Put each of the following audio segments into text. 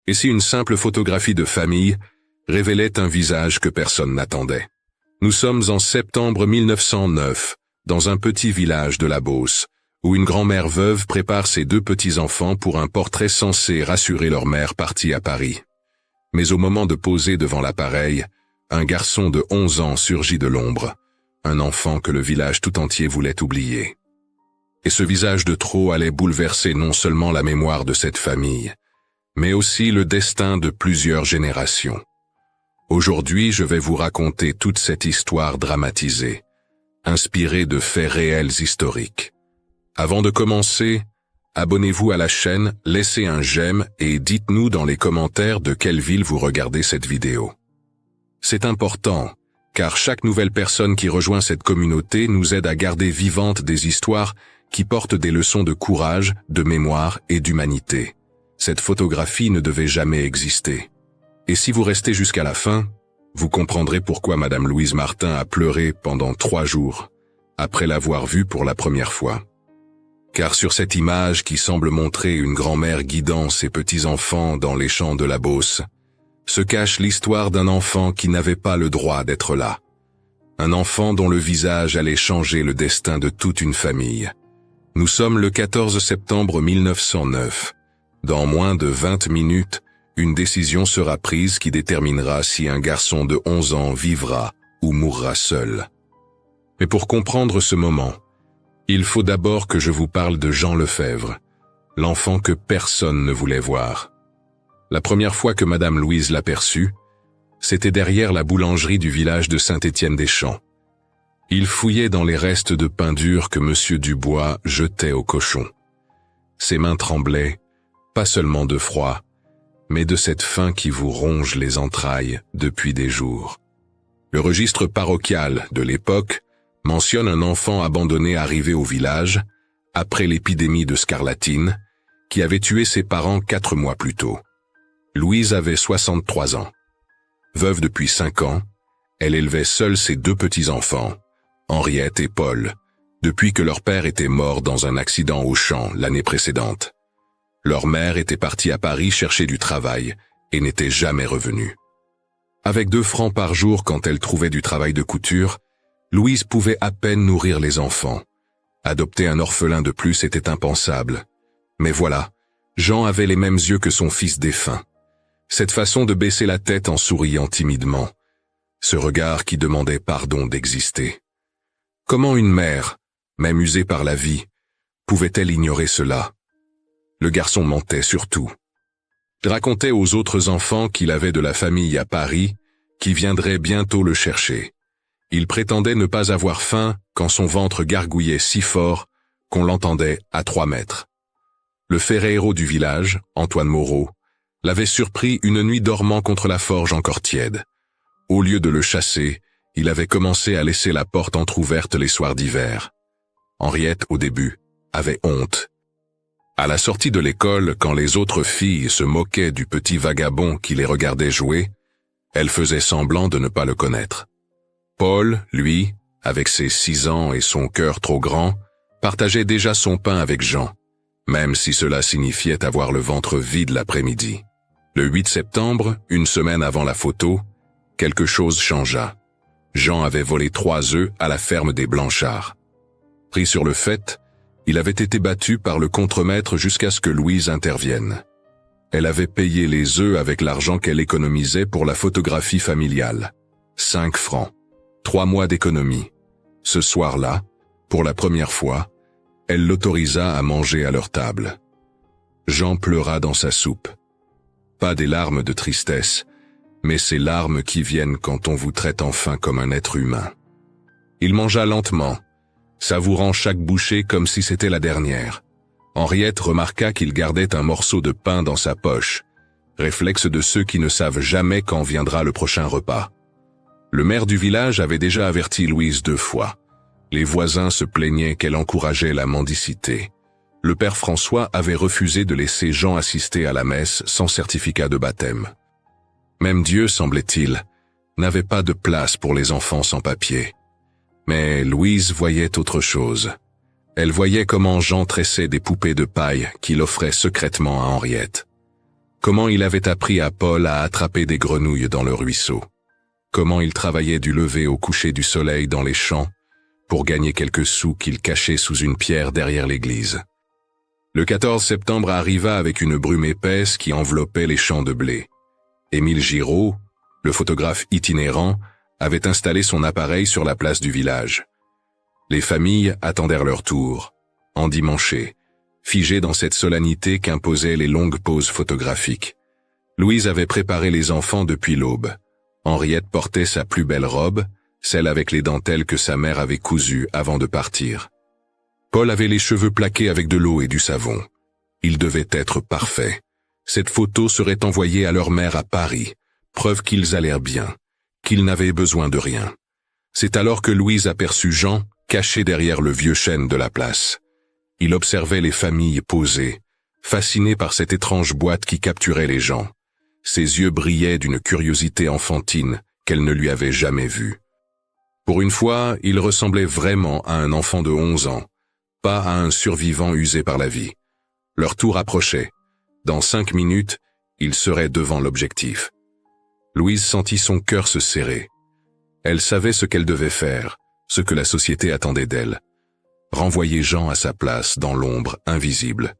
Et si une simple photographie de famille révélait un visage que personne n'attendait? Nous sommes en septembre 1909, dans un petit village de la Beauce, où une grand-mère veuve prépare ses deux petits-enfants pour un portrait censé rassurer leur mère partie à Paris. Mais au moment de poser devant l'appareil, un garçon de 11 ans surgit de l'ombre, un enfant que le village tout entier voulait oublier. Et ce visage de trop allait bouleverser non seulement la mémoire de cette famille, mais aussi le destin de plusieurs générations. Aujourd'hui, je vais vous raconter toute cette histoire dramatisée, inspirée de faits réels historiques. Avant de commencer, abonnez-vous à la chaîne, laissez un j'aime et dites-nous dans les commentaires de quelle ville vous regardez cette vidéo. C'est important, car chaque nouvelle personne qui rejoint cette communauté nous aide à garder vivantes des histoires qui portent des leçons de courage, de mémoire et d'humanité. Cette photographie ne devait jamais exister. Et si vous restez jusqu'à la fin, vous comprendrez pourquoi Madame Louise Martin a pleuré pendant 3 jours, après l'avoir vue pour la première fois. Car sur cette image qui semble montrer une grand-mère guidant ses petits-enfants dans les champs de la Beauce, se cache l'histoire d'un enfant qui n'avait pas le droit d'être là. Un enfant dont le visage allait changer le destin de toute une famille. Nous sommes le 14 septembre 1909. Dans moins de 20 minutes, une décision sera prise qui déterminera si un garçon de 11 ans vivra ou mourra seul. Mais pour comprendre ce moment, il faut d'abord que je vous parle de Jean Lefebvre, l'enfant que personne ne voulait voir. La première fois que Madame Louise l'aperçut, c'était derrière la boulangerie du village de Saint-Étienne-des-Champs. Il fouillait dans les restes de pain dur que Monsieur Dubois jetait aux cochons. Ses mains tremblaient, pas seulement de froid, mais de cette faim qui vous ronge les entrailles depuis des jours. Le registre parochial de l'époque mentionne un enfant abandonné arrivé au village, après l'épidémie de scarlatine, qui avait tué ses parents 4 mois plus tôt. Louise avait 63 ans. Veuve depuis 5 ans, elle élevait seule ses 2 petits-enfants, Henriette et Paul, depuis que leur père était mort dans un accident au champ l'année précédente. Leur mère était partie à Paris chercher du travail et n'était jamais revenue. Avec 2 francs par jour quand elle trouvait du travail de couture, Louise pouvait à peine nourrir les enfants. Adopter un orphelin de plus était impensable. Mais voilà, Jean avait les mêmes yeux que son fils défunt. Cette façon de baisser la tête en souriant timidement. Ce regard qui demandait pardon d'exister. Comment une mère, même usée par la vie, pouvait-elle ignorer cela? Le garçon mentait surtout. Il racontait aux autres enfants qu'il avait de la famille à Paris, qui viendrait bientôt le chercher. Il prétendait ne pas avoir faim quand son ventre gargouillait si fort qu'on l'entendait à 3 mètres. Le ferrero du village, Antoine Moreau, l'avait surpris une nuit dormant contre la forge encore tiède. Au lieu de le chasser, il avait commencé à laisser la porte entr'ouverte les soirs d'hiver. Henriette, au début, avait honte. À la sortie de l'école, quand les autres filles se moquaient du petit vagabond qui les regardait jouer, elle faisait semblant de ne pas le connaître. Paul, lui, avec ses 6 ans et son cœur trop grand, partageait déjà son pain avec Jean, même si cela signifiait avoir le ventre vide l'après-midi. Le 8 septembre, une semaine avant la photo, quelque chose changea. Jean avait volé 3 œufs à la ferme des Blanchards. Pris sur le fait, il avait été battu par le contremaître jusqu'à ce que Louise intervienne. Elle avait payé les œufs avec l'argent qu'elle économisait pour la photographie familiale. 5 francs. 3 mois d'économie. Ce soir-là, pour la première fois, elle l'autorisa à manger à leur table. Jean pleura dans sa soupe. Pas des larmes de tristesse, mais ces larmes qui viennent quand on vous traite enfin comme un être humain. Il mangea lentement, savourant chaque bouchée comme si c'était la dernière. Henriette remarqua qu'il gardait un morceau de pain dans sa poche, réflexe de ceux qui ne savent jamais quand viendra le prochain repas. Le maire du village avait déjà averti Louise 2 fois. Les voisins se plaignaient qu'elle encourageait la mendicité. Le père François avait refusé de laisser Jean assister à la messe sans certificat de baptême. Même Dieu, semblait-il, n'avait pas de place pour les enfants sans papier. Mais Louise voyait autre chose. Elle voyait comment Jean tressait des poupées de paille qu'il offrait secrètement à Henriette. Comment il avait appris à Paul à attraper des grenouilles dans le ruisseau. Comment il travaillait du lever au coucher du soleil dans les champs pour gagner quelques sous qu'il cachait sous une pierre derrière l'église. Le 14 septembre arriva avec une brume épaisse qui enveloppait les champs de blé. Émile Giraud, le photographe itinérant, avait installé son appareil sur la place du village. Les familles attendèrent leur tour, endimanchées, figées dans cette solennité qu'imposaient les longues pauses photographiques. Louise avait préparé les enfants depuis l'aube. Henriette portait sa plus belle robe, celle avec les dentelles que sa mère avait cousues avant de partir. Paul avait les cheveux plaqués avec de l'eau et du savon. Il devait être parfait. Cette photo serait envoyée à leur mère à Paris, preuve qu'ils allèrent bien, qu'ils n'avaient besoin de rien. C'est alors que Louise aperçut Jean, caché derrière le vieux chêne de la place. Il observait les familles posées, fasciné par cette étrange boîte qui capturait les gens. Ses yeux brillaient d'une curiosité enfantine qu'elle ne lui avait jamais vue. Pour une fois, il ressemblait vraiment à un enfant de 11 ans, pas à un survivant usé par la vie. Leur tour approchait. Dans 5 minutes, il serait devant l'objectif. Louise sentit son cœur se serrer. Elle savait ce qu'elle devait faire, ce que la société attendait d'elle. Renvoyer Jean à sa place dans l'ombre invisible.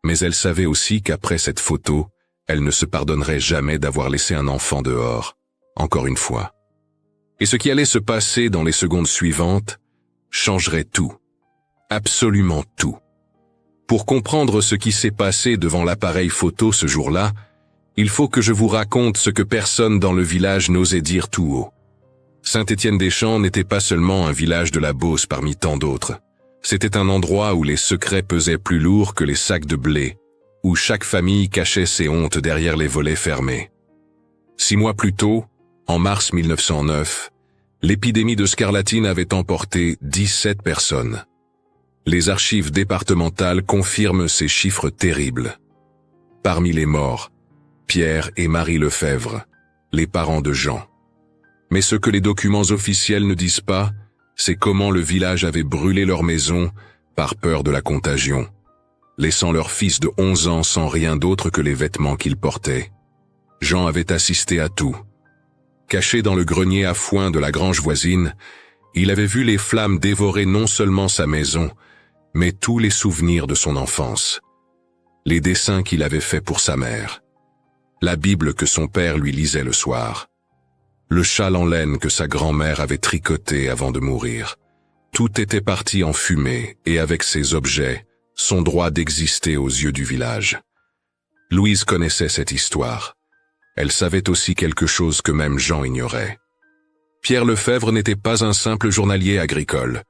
Mais elle savait aussi qu'après cette photo, elle ne se pardonnerait jamais d'avoir laissé un enfant dehors, encore une fois. Et ce qui allait se passer dans les secondes suivantes changerait tout. Absolument tout. Pour comprendre ce qui s'est passé devant l'appareil photo ce jour-là, il faut que je vous raconte ce que personne dans le village n'osait dire tout haut. Saint-Étienne-des-Champs n'était pas seulement un village de la Beauce parmi tant d'autres. C'était un endroit où les secrets pesaient plus lourd que les sacs de blé, où chaque famille cachait ses hontes derrière les volets fermés. 6 mois plus tôt, en mars 1909, l'épidémie de scarlatine avait emporté 17 personnes. Les archives départementales confirment ces chiffres terribles. Parmi les morts, Pierre et Marie Lefebvre, les parents de Jean. Mais ce que les documents officiels ne disent pas, c'est comment le village avait brûlé leur maison par peur de la contagion, laissant leur fils de 11 ans sans rien d'autre que les vêtements qu'il portait. Jean avait assisté à tout. Caché dans le grenier à foin de la grange voisine, il avait vu les flammes dévorer non seulement sa maison, mais tous les souvenirs de son enfance. Les dessins qu'il avait faits pour sa mère. La Bible que son père lui lisait le soir. Le châle en laine que sa grand-mère avait tricoté avant de mourir. Tout était parti en fumée et avec ces objets, son droit d'exister aux yeux du village. Louise connaissait cette histoire. Elle savait aussi quelque chose que même Jean ignorait. Pierre Lefebvre n'était pas un simple journalier agricole.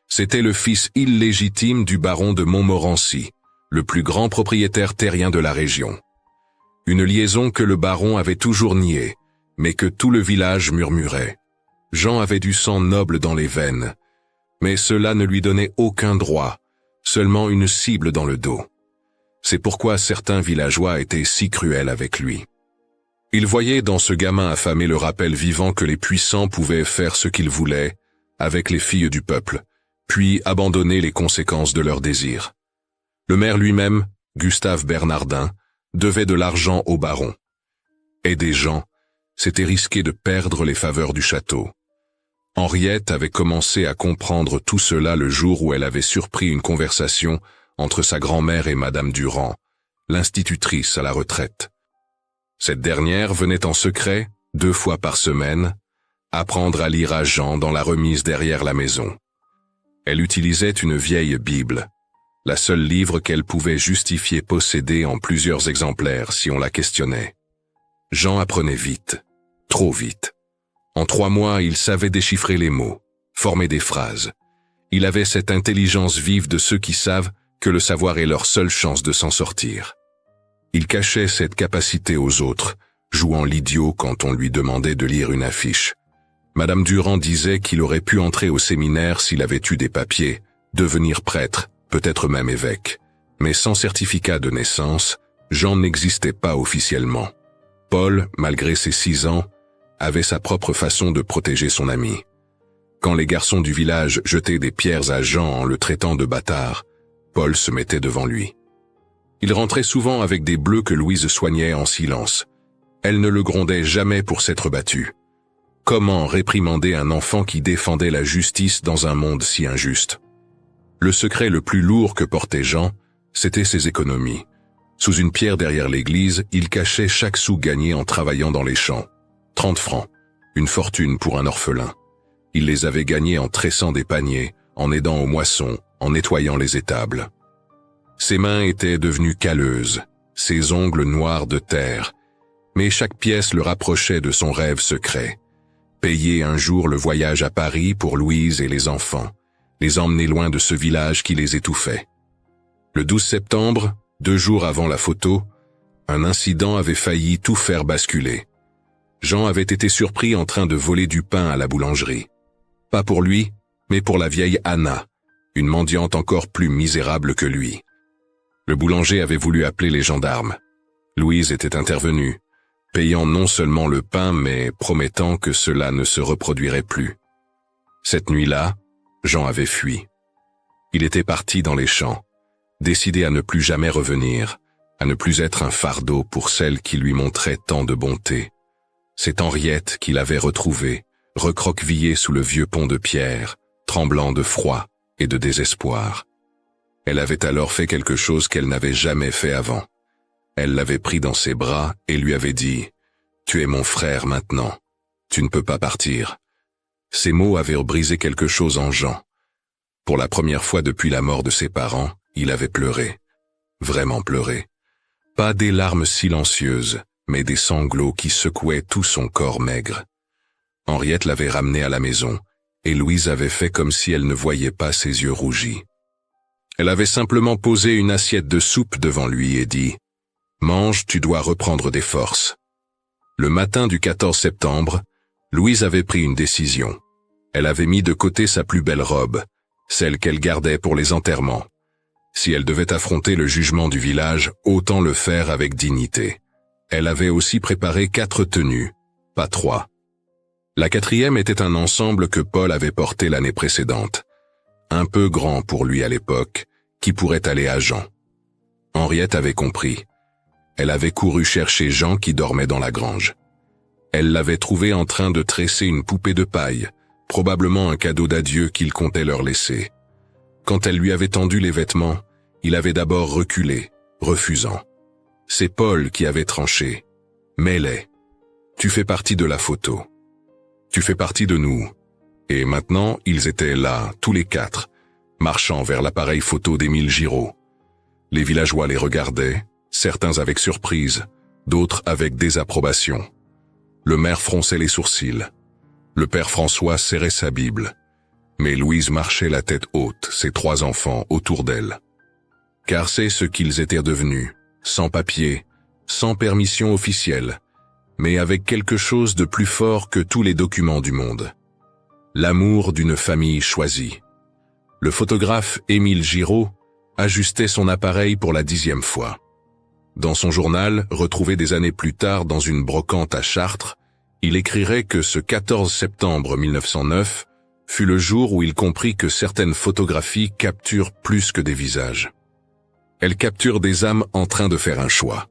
C'était le fils illégitime du baron de Montmorency, le plus grand propriétaire terrien de la région. Une liaison que le baron avait toujours niée, mais que tout le village murmurait. Jean avait du sang noble dans les veines, mais cela ne lui donnait aucun droit, seulement une cible dans le dos. C'est pourquoi certains villageois étaient si cruels avec lui. Ils voyaient dans ce gamin affamé le rappel vivant que les puissants pouvaient faire ce qu'ils voulaient avec les filles du peuple, puis abandonner les conséquences de leurs désirs. Le maire lui-même, Gustave Bernardin, devait de l'argent au baron. Aider Jean, c'était risquer de perdre les faveurs du château. Henriette avait commencé à comprendre tout cela le jour où elle avait surpris une conversation entre sa grand-mère et Madame Durand, l'institutrice à la retraite. Cette dernière venait en secret, 2 fois par semaine, apprendre à lire à Jean dans la remise derrière la maison. Elle utilisait une vieille Bible, la seule livre qu'elle pouvait justifier posséder en plusieurs exemplaires si on la questionnait. Jean apprenait vite, trop vite. En 3 mois, il savait déchiffrer les mots, former des phrases. Il avait cette intelligence vive de ceux qui savent que le savoir est leur seule chance de s'en sortir. Il cachait cette capacité aux autres, jouant l'idiot quand on lui demandait de lire une affiche. Madame Durand disait qu'il aurait pu entrer au séminaire s'il avait eu des papiers, devenir prêtre, peut-être même évêque. Mais sans certificat de naissance, Jean n'existait pas officiellement. Paul, malgré ses 6 ans, avait sa propre façon de protéger son ami. Quand les garçons du village jetaient des pierres à Jean en le traitant de bâtard, Paul se mettait devant lui. Il rentrait souvent avec des bleus que Louise soignait en silence. Elle ne le grondait jamais pour s'être battu. Comment réprimander un enfant qui défendait la justice dans un monde si injuste? Le secret le plus lourd que portait Jean, c'était ses économies. Sous une pierre derrière l'église, il cachait chaque sou gagné en travaillant dans les champs. 30 francs, une fortune pour un orphelin. Il les avait gagnés en tressant des paniers, en aidant aux moissons, en nettoyant les étables. Ses mains étaient devenues calleuses, ses ongles noirs de terre, mais chaque pièce le rapprochait de son rêve secret. Payer un jour le voyage à Paris pour Louise et les enfants, les emmener loin de ce village qui les étouffait. Le 12 septembre, 2 jours avant la photo, un incident avait failli tout faire basculer. Jean avait été surpris en train de voler du pain à la boulangerie. Pas pour lui, mais pour la vieille Anna, une mendiante encore plus misérable que lui. Le boulanger avait voulu appeler les gendarmes. Louise était intervenue, payant non seulement le pain mais promettant que cela ne se reproduirait plus. Cette nuit-là, Jean avait fui. Il était parti dans les champs, décidé à ne plus jamais revenir, à ne plus être un fardeau pour celle qui lui montrait tant de bonté. C'est Henriette qu'il avait retrouvée, recroquevillée sous le vieux pont de pierre, tremblant de froid et de désespoir. Elle avait alors fait quelque chose qu'elle n'avait jamais fait avant. Elle l'avait pris dans ses bras et lui avait dit « Tu es mon frère maintenant, tu ne peux pas partir ». Ces mots avaient brisé quelque chose en Jean. Pour la première fois depuis la mort de ses parents, il avait pleuré. Vraiment pleuré. Pas des larmes silencieuses, mais des sanglots qui secouaient tout son corps maigre. Henriette l'avait ramené à la maison, et Louise avait fait comme si elle ne voyait pas ses yeux rougis. Elle avait simplement posé une assiette de soupe devant lui et dit « Mange, tu dois reprendre des forces ». Le matin du 14 septembre, Louise avait pris une décision. Elle avait mis de côté sa plus belle robe, celle qu'elle gardait pour les enterrements. Si elle devait affronter le jugement du village, autant le faire avec dignité. Elle avait aussi préparé 4 tenues, pas 3. La 4e était un ensemble que Paul avait porté l'année précédente. Un peu grand pour lui à l'époque, qui pourrait aller à Jean. Henriette avait compris. Elle avait couru chercher Jean qui dormait dans la grange. Elle l'avait trouvé en train de tresser une poupée de paille, probablement un cadeau d'adieu qu'il comptait leur laisser. Quand elle lui avait tendu les vêtements, il avait d'abord reculé, refusant. C'est Paul qui avait tranché. « Mets-les. Tu fais partie de la photo. Tu fais partie de nous. » Et maintenant, ils étaient là, tous les 4, marchant vers l'appareil photo d'Émile Giraud. Les villageois les regardaient, certains avec surprise, d'autres avec désapprobation. Le maire fronçait les sourcils. Le père François serrait sa Bible. Mais Louise marchait la tête haute, ses 3 enfants autour d'elle. Car c'est ce qu'ils étaient devenus, sans papier, sans permission officielle, mais avec quelque chose de plus fort que tous les documents du monde. L'amour d'une famille choisie. Le photographe Émile Giraud ajustait son appareil pour la 10e fois. Dans son journal, retrouvé des années plus tard dans une brocante à Chartres, il écrirait que ce 14 septembre 1909 fut le jour où il comprit que certaines photographies capturent plus que des visages. Elles capturent des âmes en train de faire un choix.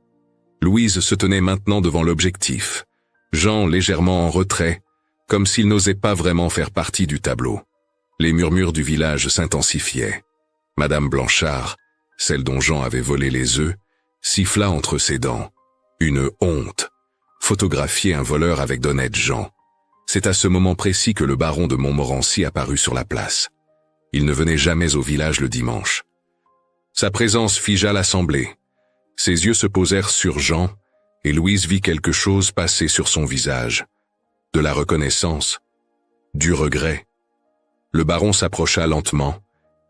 Louise se tenait maintenant devant l'objectif, Jean légèrement en retrait, comme s'il n'osait pas vraiment faire partie du tableau. Les murmures du village s'intensifiaient. Madame Blanchard, celle dont Jean avait volé les œufs, siffla entre ses dents. Une honte. Photographier un voleur avec d'honnêtes gens. C'est à ce moment précis que le baron de Montmorency apparut sur la place. Il ne venait jamais au village le dimanche. Sa présence figea l'assemblée. Ses yeux se posèrent sur Jean, et Louise vit quelque chose passer sur son visage. De la reconnaissance, du regret. Le baron s'approcha lentement,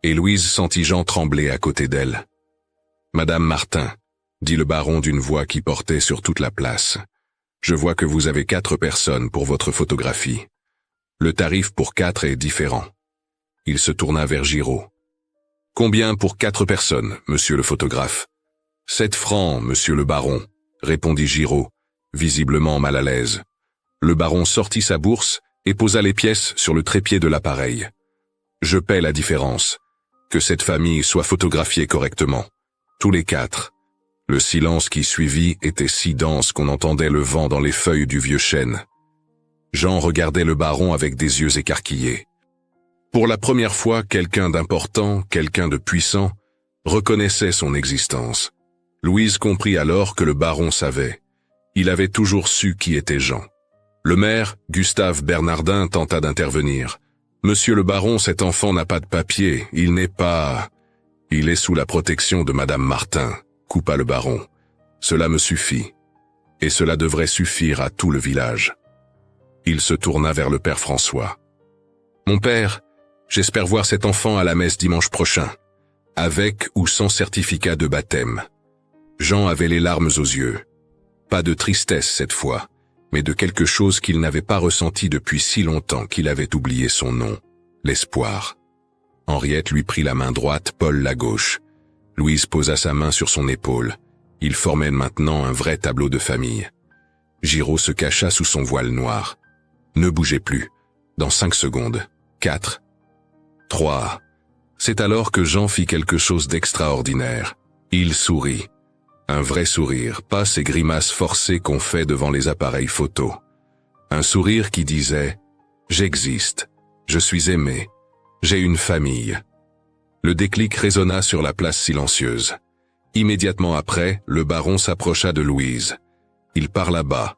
et Louise sentit Jean trembler à côté d'elle. « Madame Martin, » dit le baron d'une voix qui portait sur toute la place, « je vois que vous avez 4 personnes pour votre photographie. Le tarif pour 4 est différent. » Il se tourna vers Giraud. « Combien pour 4 personnes, monsieur le photographe ?»« 7 francs, monsieur le baron, » répondit Giraud, visiblement mal à l'aise. Le baron sortit sa bourse et posa les pièces sur le trépied de l'appareil. « Je paie la différence. Que cette famille soit photographiée correctement. Tous les 4, Le silence qui suivit était si dense qu'on entendait le vent dans les feuilles du vieux chêne. Jean regardait le baron avec des yeux écarquillés. Pour la première fois, quelqu'un d'important, quelqu'un de puissant, reconnaissait son existence. Louise comprit alors que le baron savait. Il avait toujours su qui était Jean. Le maire, Gustave Bernardin, tenta d'intervenir. « Monsieur le baron, cet enfant n'a pas de papier, il n'est pas... Il est sous la protection de Madame Martin », coupa le baron. « Cela me suffit. Et cela devrait suffire à tout le village. » Il se tourna vers le père François. « Mon père, j'espère voir cet enfant à la messe dimanche prochain, avec ou sans certificat de baptême. » Jean avait les larmes aux yeux. Pas de tristesse cette fois, mais de quelque chose qu'il n'avait pas ressenti depuis si longtemps qu'il avait oublié son nom, l'espoir. Henriette lui prit la main droite, Paul la gauche. Louise posa sa main sur son épaule. Ils formaient maintenant un vrai tableau de famille. Giraud se cacha sous son voile noir. Ne bougez plus. Dans 5 secondes. 4. 3. C'est alors que Jean fit quelque chose d'extraordinaire. Il sourit. Un vrai sourire, pas ces grimaces forcées qu'on fait devant les appareils photo. Un sourire qui disait « J'existe, je suis aimé, j'ai une famille ». Le déclic résonna sur la place silencieuse. Immédiatement après, le baron s'approcha de Louise. Il parla bas,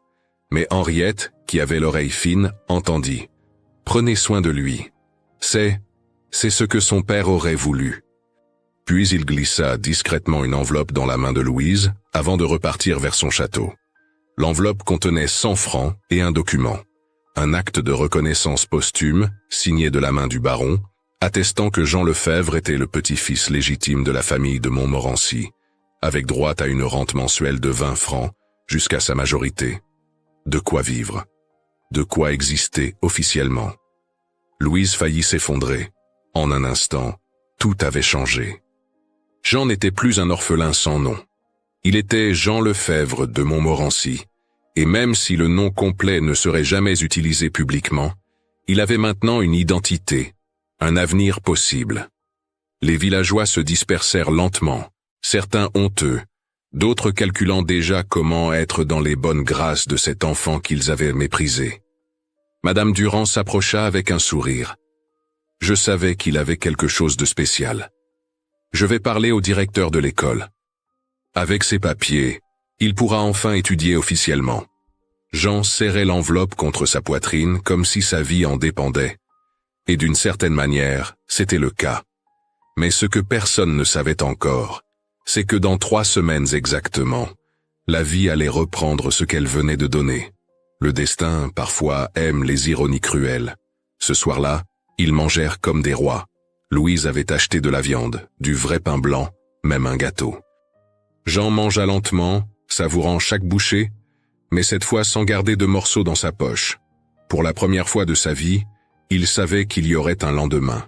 mais Henriette, qui avait l'oreille fine, entendit. « Prenez soin de lui. C'est ce que son père aurait voulu. » Puis il glissa discrètement une enveloppe dans la main de Louise avant de repartir vers son château. L'enveloppe contenait 100 francs et un document. Un acte de reconnaissance posthume, signé de la main du baron, attestant que Jean Lefebvre était le petit-fils légitime de la famille de Montmorency, avec droit à une rente mensuelle de 20 francs jusqu'à sa majorité. De quoi vivre. De quoi exister officiellement. Louise faillit s'effondrer. En un instant, tout avait changé. Jean n'était plus un orphelin sans nom. Il était Jean Lefebvre de Montmorency, et même si le nom complet ne serait jamais utilisé publiquement, il avait maintenant une identité, un avenir possible. Les villageois se dispersèrent lentement, certains honteux, d'autres calculant déjà comment être dans les bonnes grâces de cet enfant qu'ils avaient méprisé. Madame Durand s'approcha avec un sourire. Je savais qu'il avait quelque chose de spécial. Je vais parler au directeur de l'école. Avec ses papiers, il pourra enfin étudier officiellement. Jean serrait l'enveloppe contre sa poitrine comme si sa vie en dépendait. Et d'une certaine manière, c'était le cas. Mais ce que personne ne savait encore, c'est que dans 3 semaines exactement, la vie allait reprendre ce qu'elle venait de donner. Le destin, parfois, aime les ironies cruelles. Ce soir-là, ils mangèrent comme des rois. Louise avait acheté de la viande, du vrai pain blanc, même un gâteau. Jean mangea lentement, savourant chaque bouchée, mais cette fois sans garder de morceaux dans sa poche. Pour la première fois de sa vie, il savait qu'il y aurait un lendemain.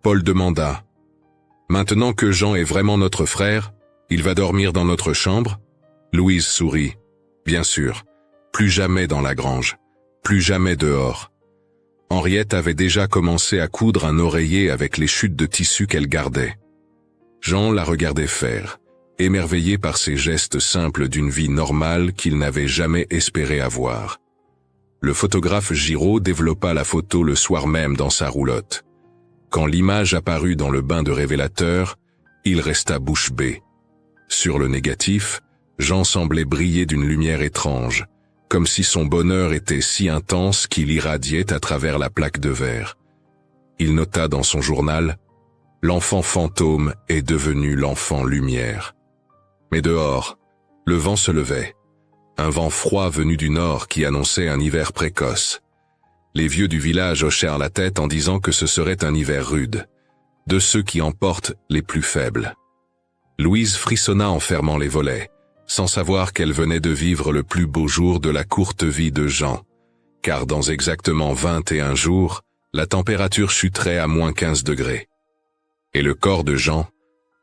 Paul demanda « Maintenant que Jean est vraiment notre frère, il va dormir dans notre chambre ?» Louise sourit. « Bien sûr, plus jamais dans la grange, plus jamais dehors. » Henriette avait déjà commencé à coudre un oreiller avec les chutes de tissu qu'elle gardait. Jean la regardait faire, émerveillé par ces gestes simples d'une vie normale qu'il n'avait jamais espéré avoir. Le photographe Giraud développa la photo le soir même dans sa roulotte. Quand l'image apparut dans le bain de révélateur, il resta bouche bée. Sur le négatif, Jean semblait briller d'une lumière étrange, comme si son bonheur était si intense qu'il irradiait à travers la plaque de verre. Il nota dans son journal « L'enfant fantôme est devenu l'enfant lumière ». Mais dehors, le vent se levait. Un vent froid venu du nord qui annonçait un hiver précoce. Les vieux du village hochèrent la tête en disant que ce serait un hiver rude, de ceux qui emportent les plus faibles. Louise frissonna en fermant les volets, sans savoir qu'elle venait de vivre le plus beau jour de la courte vie de Jean, car dans exactement 21 jours, la température chuterait à moins 15 degrés. Et le corps de Jean,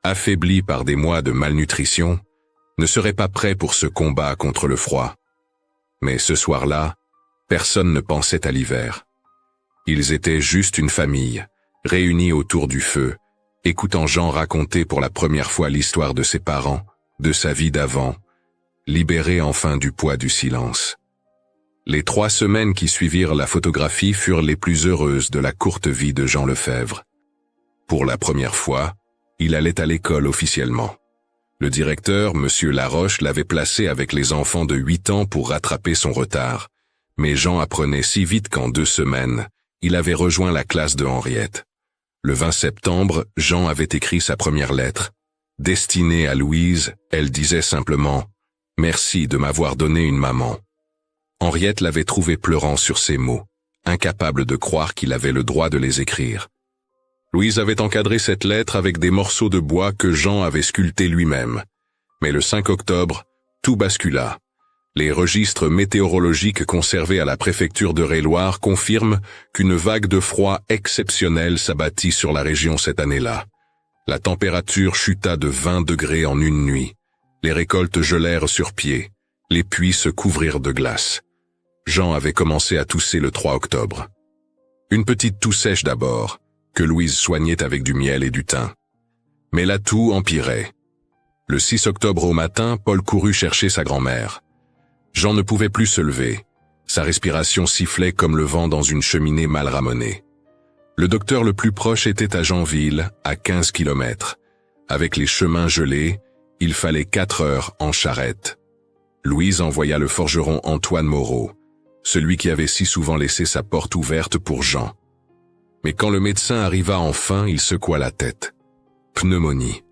affaibli par des mois de malnutrition, ne serait pas prêt pour ce combat contre le froid. Mais ce soir-là, personne ne pensait à l'hiver. Ils étaient juste une famille, réunis autour du feu, écoutant Jean raconter pour la première fois l'histoire de ses parents, de sa vie d'avant, libéré enfin du poids du silence. Les 3 semaines qui suivirent la photographie furent les plus heureuses de la courte vie de Jean Lefebvre. Pour la première fois, il allait à l'école officiellement. Le directeur, M. Laroche, l'avait placé avec les enfants de 8 ans pour rattraper son retard, mais Jean apprenait si vite qu'en 2 semaines, il avait rejoint la classe de Henriette. Le 20 septembre, Jean avait écrit sa première lettre. Destinée à Louise, elle disait simplement « Merci de m'avoir donné une maman ». Henriette l'avait trouvé pleurant sur ces mots, incapable de croire qu'il avait le droit de les écrire. Louise avait encadré cette lettre avec des morceaux de bois que Jean avait sculptés lui-même. Mais le 5 octobre, tout bascula. Les registres météorologiques conservés à la préfecture d'Eure-et-Loir confirment qu'une vague de froid exceptionnelle s'abattit sur la région cette année-là. La température chuta de 20 degrés en une nuit. Les récoltes gelèrent sur pied. Les puits se couvrirent de glace. Jean avait commencé à tousser le 3 octobre. Une petite toux sèche d'abord, que Louise soignait avec du miel et du thym. Mais la toux empirait. Le 6 octobre au matin, Paul courut chercher sa grand-mère. Jean ne pouvait plus se lever. Sa respiration sifflait comme le vent dans une cheminée mal ramonée. Le docteur le plus proche était à Janville, à 15 kilomètres. Avec les chemins gelés, il fallait 4 heures en charrette. Louise envoya le forgeron Antoine Moreau, celui qui avait si souvent laissé sa porte ouverte pour Jean. Mais quand le médecin arriva enfin, il secoua la tête. Pneumonie.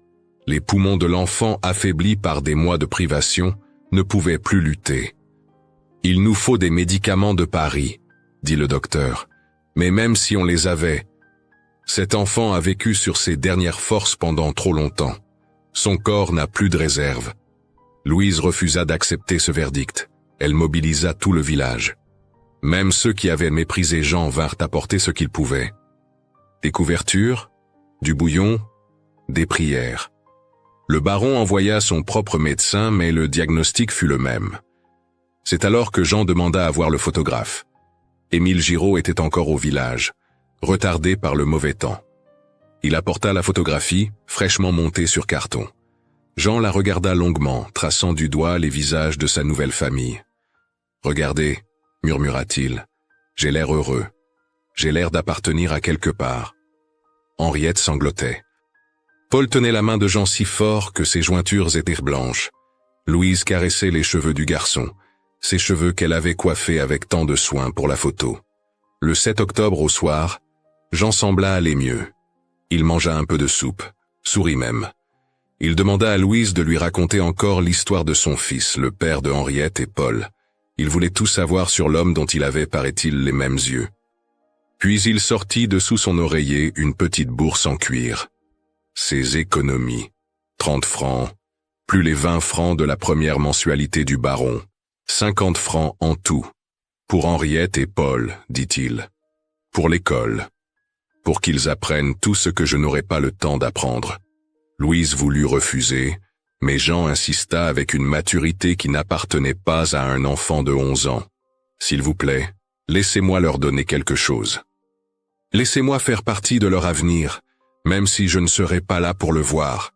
Les poumons de l'enfant, affaiblis par des mois de privation, ne pouvaient plus lutter. « Il nous faut des médicaments de Paris », dit le docteur. « Mais même si on les avait, cet enfant a vécu sur ses dernières forces pendant trop longtemps. Son corps n'a plus de réserve. » Louise refusa d'accepter ce verdict. Elle mobilisa tout le village. Même ceux qui avaient méprisé Jean vinrent apporter ce qu'ils pouvaient. Des couvertures, du bouillon, des prières. Le baron envoya son propre médecin, mais le diagnostic fut le même. C'est alors que Jean demanda à voir le photographe. Émile Giraud était encore au village, retardé par le mauvais temps. Il apporta la photographie, fraîchement montée sur carton. Jean la regarda longuement, traçant du doigt les visages de sa nouvelle famille. « Regardez », murmura-t-il, « j'ai l'air heureux. J'ai l'air d'appartenir à quelque part. » Henriette sanglotait. Paul tenait la main de Jean si fort que ses jointures étaient blanches. Louise caressait les cheveux du garçon, ses cheveux qu'elle avait coiffés avec tant de soin pour la photo. Le 7 octobre au soir, Jean sembla aller mieux. Il mangea un peu de soupe, sourit même. Il demanda à Louise de lui raconter encore l'histoire de son fils, le père de Henriette et Paul. Il voulait tout savoir sur l'homme dont il avait, paraît-il, les mêmes yeux. Puis il sortit de sous son oreiller une petite bourse en cuir. Ses économies, 30 francs, plus les 20 francs de la première mensualité du baron, 50 francs en tout. Pour Henriette et Paul, dit-il. Pour l'école. Pour qu'ils apprennent tout ce que je n'aurai pas le temps d'apprendre. Louise voulut refuser, mais Jean insista avec une maturité qui n'appartenait pas à un enfant de 11 ans. « S'il vous plaît, laissez-moi leur donner quelque chose. Laissez-moi faire partie de leur avenir, même si je ne serai pas là pour le voir. »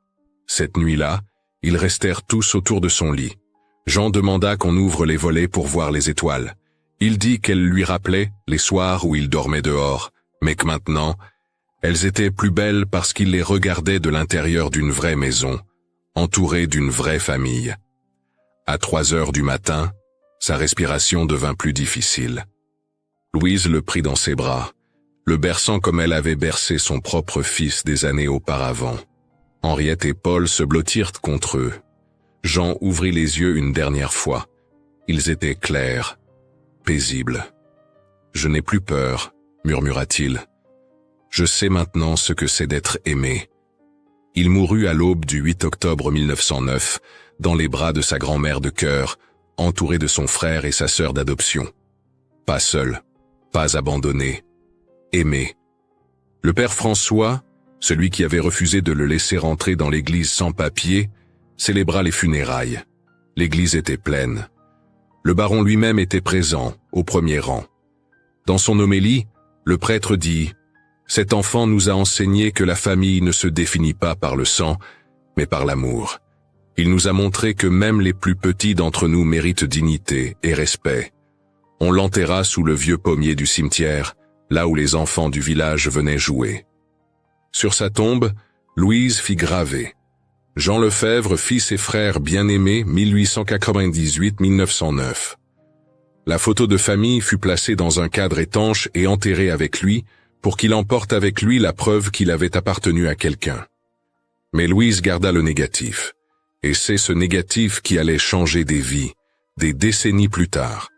Cette nuit-là, ils restèrent tous autour de son lit. Jean demanda qu'on ouvre les volets pour voir les étoiles. Il dit qu'elles lui rappelaient les soirs où il dormait dehors, mais que maintenant, elles étaient plus belles parce qu'il les regardait de l'intérieur d'une vraie maison, entouré d'une vraie famille. À 3 heures du matin, sa respiration devint plus difficile. Louise le prit dans ses bras, le berçant comme elle avait bercé son propre fils des années auparavant. Henriette et Paul se blottirent contre eux. Jean ouvrit les yeux une dernière fois. Ils étaient clairs, paisibles. « Je n'ai plus peur », murmura-t-il. « Je sais maintenant ce que c'est d'être aimé. » Il mourut à l'aube du 8 octobre 1909, dans les bras de sa grand-mère de cœur, entouré de son frère et sa sœur d'adoption. Pas seul, pas abandonné, aimé. Le père François, celui qui avait refusé de le laisser rentrer dans l'église sans papier, célébra les funérailles. L'église était pleine. Le baron lui-même était présent, au premier rang. Dans son homélie, le prêtre dit « Cet enfant nous a enseigné que la famille ne se définit pas par le sang, mais par l'amour. Il nous a montré que même les plus petits d'entre nous méritent dignité et respect. On l'enterra sous le vieux pommier du cimetière, là où les enfants du village venaient jouer. Sur sa tombe, Louise fit graver « Jean Lefebvre, fils et frère bien-aimés, 1898-1909 ». La photo de famille fut placée dans un cadre étanche et enterrée avec lui pour qu'il emporte avec lui la preuve qu'il avait appartenu à quelqu'un. Mais Louise garda le négatif. Et c'est ce négatif qui allait changer des vies, des décennies plus tard.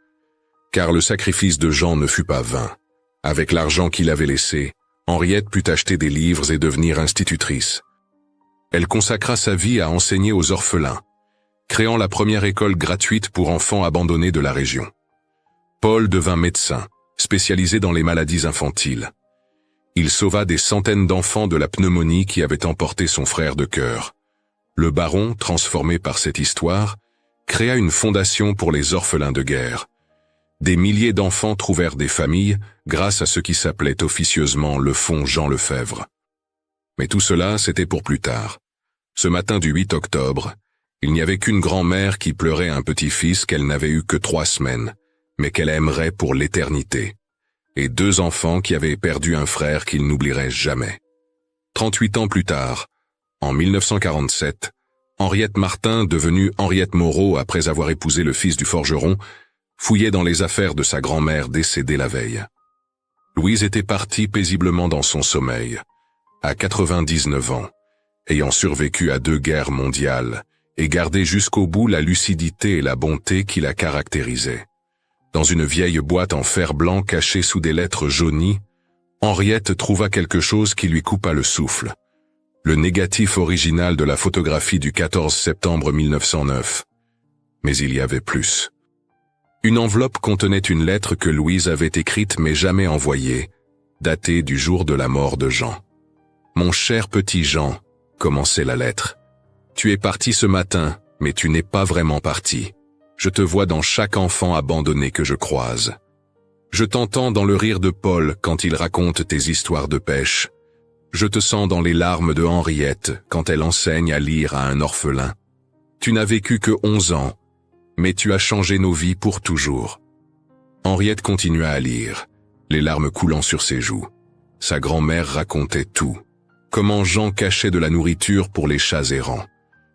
Car le sacrifice de Jean ne fut pas vain. Avec l'argent qu'il avait laissé, Henriette put acheter des livres et devenir institutrice. Elle consacra sa vie à enseigner aux orphelins, créant la première école gratuite pour enfants abandonnés de la région. Paul devint médecin, spécialisé dans les maladies infantiles. Il sauva des centaines d'enfants de la pneumonie qui avait emporté son frère de cœur. Le baron, transformé par cette histoire, créa une fondation pour les orphelins de guerre. Des milliers d'enfants trouvèrent des familles grâce à ce qui s'appelait officieusement le Fonds Jean Lefebvre. Mais tout cela, c'était pour plus tard. Ce matin du 8 octobre, il n'y avait qu'une grand-mère qui pleurait un petit-fils qu'elle n'avait eu que 3 semaines, mais qu'elle aimerait pour l'éternité, et 2 enfants qui avaient perdu un frère qu'ils n'oublieraient jamais. 38 ans plus tard, en 1947, Henriette Martin, devenue Henriette Moreau après avoir épousé le fils du forgeron, fouillait dans les affaires de sa grand-mère décédée la veille. Louise était partie paisiblement dans son sommeil, à 99 ans, ayant survécu à 2 guerres mondiales et gardé jusqu'au bout la lucidité et la bonté qui la caractérisaient. Dans une vieille boîte en fer blanc cachée sous des lettres jaunies, Henriette trouva quelque chose qui lui coupa le souffle. Le négatif original de la photographie du 14 septembre 1909. Mais il y avait plus. Une enveloppe contenait une lettre que Louise avait écrite mais jamais envoyée, datée du jour de la mort de Jean. « Mon cher petit Jean », commençait la lettre, « tu es parti ce matin, mais tu n'es pas vraiment parti. Je te vois dans chaque enfant abandonné que je croise. Je t'entends dans le rire de Paul quand il raconte tes histoires de pêche. Je te sens dans les larmes de Henriette quand elle enseigne à lire à un orphelin. Tu n'as vécu que 11 ans, mais tu as changé nos vies pour toujours. » Henriette continua à lire, les larmes coulant sur ses joues. Sa grand-mère racontait tout. Comment Jean cachait de la nourriture pour les chats errants.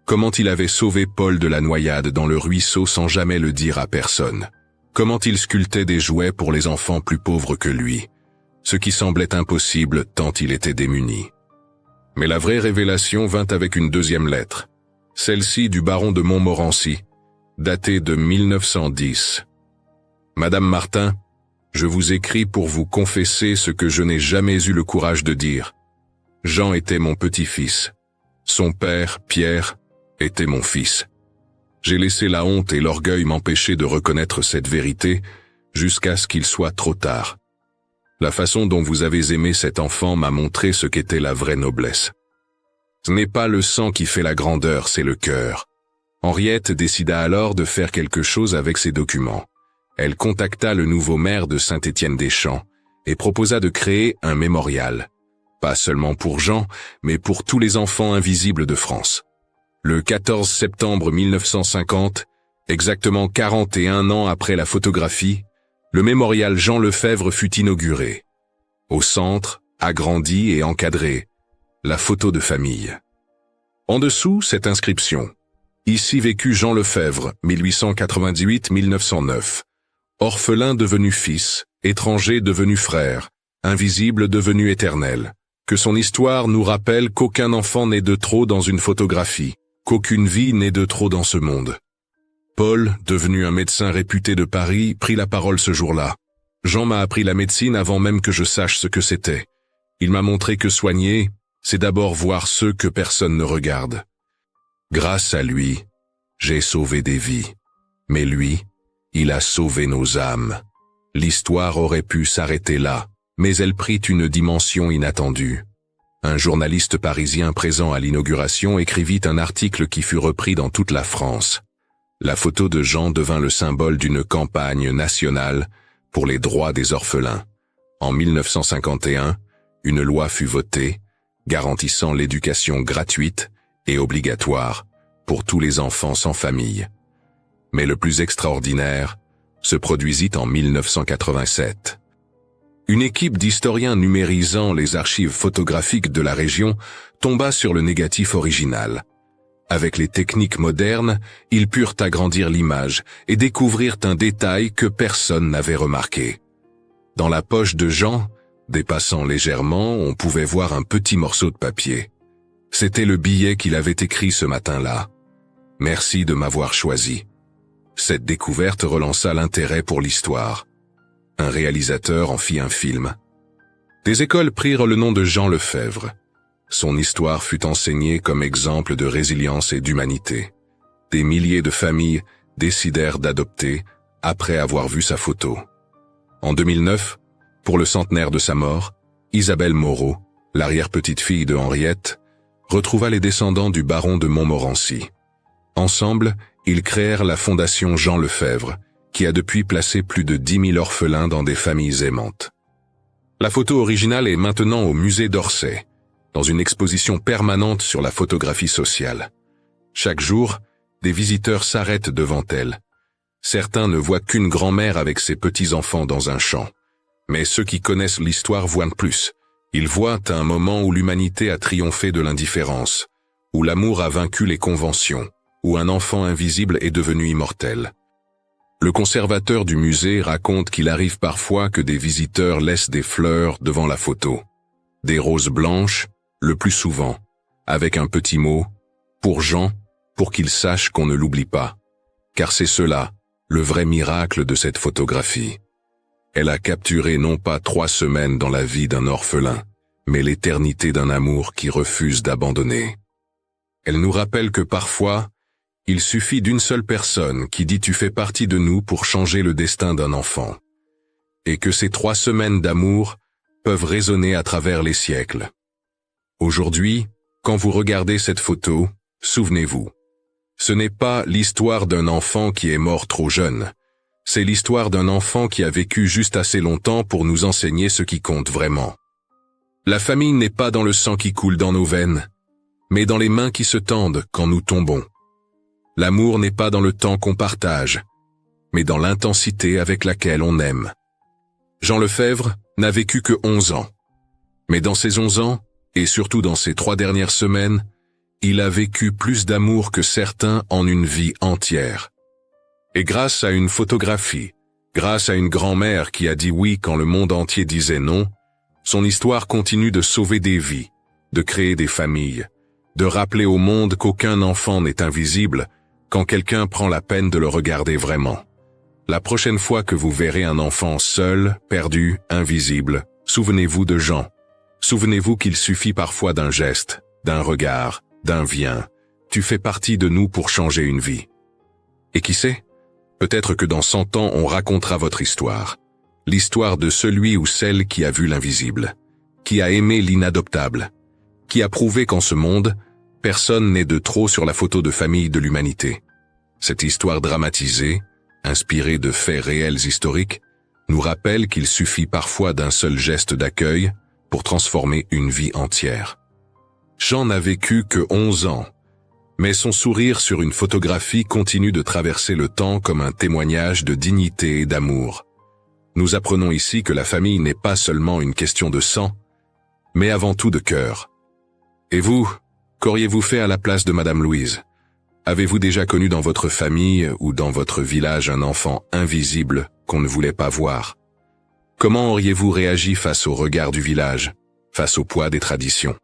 Comment il avait sauvé Paul de la noyade dans le ruisseau sans jamais le dire à personne. Comment il sculptait des jouets pour les enfants plus pauvres que lui. Ce qui semblait impossible tant il était démuni. Mais la vraie révélation vint avec une deuxième lettre, celle-ci du baron de Montmorency, datée de 1910. « Madame Martin, je vous écris pour vous confesser ce que je n'ai jamais eu le courage de dire. Jean était mon petit-fils. Son père, Pierre, était mon fils. J'ai laissé la honte et l'orgueil m'empêcher de reconnaître cette vérité jusqu'à ce qu'il soit trop tard. La façon dont vous avez aimé cet enfant m'a montré ce qu'était la vraie noblesse. Ce n'est pas le sang qui fait la grandeur, c'est le cœur. » Henriette décida alors de faire quelque chose avec ces documents. Elle contacta le nouveau maire de Saint-Étienne-des-Champs et proposa de créer un mémorial. Pas seulement pour Jean, mais pour tous les enfants invisibles de France. Le 14 septembre 1950, exactement 41 ans après la photographie, le mémorial Jean Lefebvre fut inauguré. Au centre, agrandi et encadré, la photo de famille. En dessous, cette inscription. Ici vécut Jean Lefebvre, 1898-1909. Orphelin devenu fils, étranger devenu frère, invisible devenu éternel. Que son histoire nous rappelle qu'aucun enfant n'est de trop dans une photographie, qu'aucune vie n'est de trop dans ce monde. Paul, devenu un médecin réputé de Paris, prit la parole ce jour-là. Jean m'a appris la médecine avant même que je sache ce que c'était. Il m'a montré que soigner, c'est d'abord voir ceux que personne ne regarde. Grâce à lui, j'ai sauvé des vies. Mais lui, il a sauvé nos âmes. L'histoire aurait pu s'arrêter là, mais elle prit une dimension inattendue. Un journaliste parisien présent à l'inauguration écrivit un article qui fut repris dans toute la France. La photo de Jean devint le symbole d'une campagne nationale pour les droits des orphelins. En 1951, une loi fut votée, garantissant l'éducation gratuite et obligatoire pour tous les enfants sans famille. Mais le plus extraordinaire se produisit en 1987. Une équipe d'historiens numérisant les archives photographiques de la région tomba sur le négatif original. Avec les techniques modernes, ils purent agrandir l'image et découvrirent un détail que personne n'avait remarqué. Dans la poche de Jean, dépassant légèrement, on pouvait voir un petit morceau de papier. C'était le billet qu'il avait écrit ce matin-là. « Merci de m'avoir choisi ». Cette découverte relança l'intérêt pour l'histoire. Un réalisateur en fit un film. Des écoles prirent le nom de Jean Lefebvre. Son histoire fut enseignée comme exemple de résilience et d'humanité. Des milliers de familles décidèrent d'adopter après avoir vu sa photo. En 2009, pour le centenaire de sa mort, Isabelle Moreau, l'arrière-petite-fille de Henriette, retrouva les descendants du baron de Montmorency. Ensemble, ils créèrent la fondation Jean Lefebvre, qui a depuis placé plus de 10 000 orphelins dans des familles aimantes. La photo originale est maintenant au musée d'Orsay, dans une exposition permanente sur la photographie sociale. Chaque jour, des visiteurs s'arrêtent devant elle. Certains ne voient qu'une grand-mère avec ses petits-enfants dans un champ. Mais ceux qui connaissent l'histoire voient plus. Ils voient un moment où l'humanité a triomphé de l'indifférence, où l'amour a vaincu les conventions, où un enfant invisible est devenu immortel. Le conservateur du musée raconte qu'il arrive parfois que des visiteurs laissent des fleurs devant la photo. Des roses blanches, le plus souvent, avec un petit mot, pour Jean, pour qu'il sache qu'on ne l'oublie pas. Car c'est cela, le vrai miracle de cette photographie. Elle a capturé non pas 3 semaines dans la vie d'un orphelin, mais l'éternité d'un amour qui refuse d'abandonner. Elle nous rappelle que parfois, il suffit d'une seule personne qui dit « tu fais partie de nous » pour changer le destin d'un enfant. Et que ces 3 semaines d'amour peuvent résonner à travers les siècles. Aujourd'hui, quand vous regardez cette photo, souvenez-vous. Ce n'est pas l'histoire d'un enfant qui est mort trop jeune. C'est l'histoire d'un enfant qui a vécu juste assez longtemps pour nous enseigner ce qui compte vraiment. La famille n'est pas dans le sang qui coule dans nos veines, mais dans les mains qui se tendent quand nous tombons. L'amour n'est pas dans le temps qu'on partage, mais dans l'intensité avec laquelle on aime. Jean Lefebvre n'a vécu que 11 ans. Mais dans ces 11 ans, et surtout dans ces 3 dernières semaines, il a vécu plus d'amour que certains en une vie entière. Et grâce à une photographie, grâce à une grand-mère qui a dit oui quand le monde entier disait non, son histoire continue de sauver des vies, de créer des familles, de rappeler au monde qu'aucun enfant n'est invisible quand quelqu'un prend la peine de le regarder vraiment. La prochaine fois que vous verrez un enfant seul, perdu, invisible, souvenez-vous de Jean. Souvenez-vous qu'il suffit parfois d'un geste, d'un regard, d'un viens. Tu fais partie de nous pour changer une vie. Et qui sait? Peut-être que dans 100 ans on racontera votre histoire. L'histoire de celui ou celle qui a vu l'invisible, qui a aimé l'inadoptable, qui a prouvé qu'en ce monde, personne n'est de trop sur la photo de famille de l'humanité. Cette histoire dramatisée, inspirée de faits réels historiques, nous rappelle qu'il suffit parfois d'un seul geste d'accueil pour transformer une vie entière. Jean n'a vécu que 11 ans, mais son sourire sur une photographie continue de traverser le temps comme un témoignage de dignité et d'amour. Nous apprenons ici que la famille n'est pas seulement une question de sang, mais avant tout de cœur. Et vous, qu'auriez-vous fait à la place de Madame Louise? Avez-vous déjà connu dans votre famille ou dans votre village un enfant invisible qu'on ne voulait pas voir? Comment auriez-vous réagi face au regard du village, face au poids des traditions?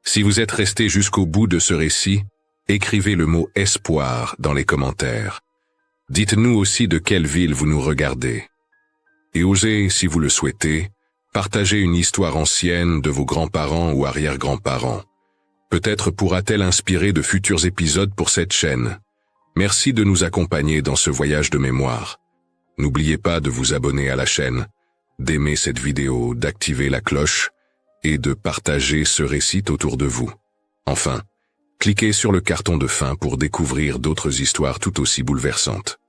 Si vous êtes resté jusqu'au bout de ce récit, écrivez le mot « espoir » dans les commentaires. Dites-nous aussi de quelle ville vous nous regardez. Et osez, si vous le souhaitez, partager une histoire ancienne de vos grands-parents ou arrière-grands-parents. Peut-être pourra-t-elle inspirer de futurs épisodes pour cette chaîne. Merci de nous accompagner dans ce voyage de mémoire. N'oubliez pas de vous abonner à la chaîne, d'aimer cette vidéo, d'activer la cloche et de partager ce récit autour de vous. Enfin, cliquez sur le carton de fin pour découvrir d'autres histoires tout aussi bouleversantes.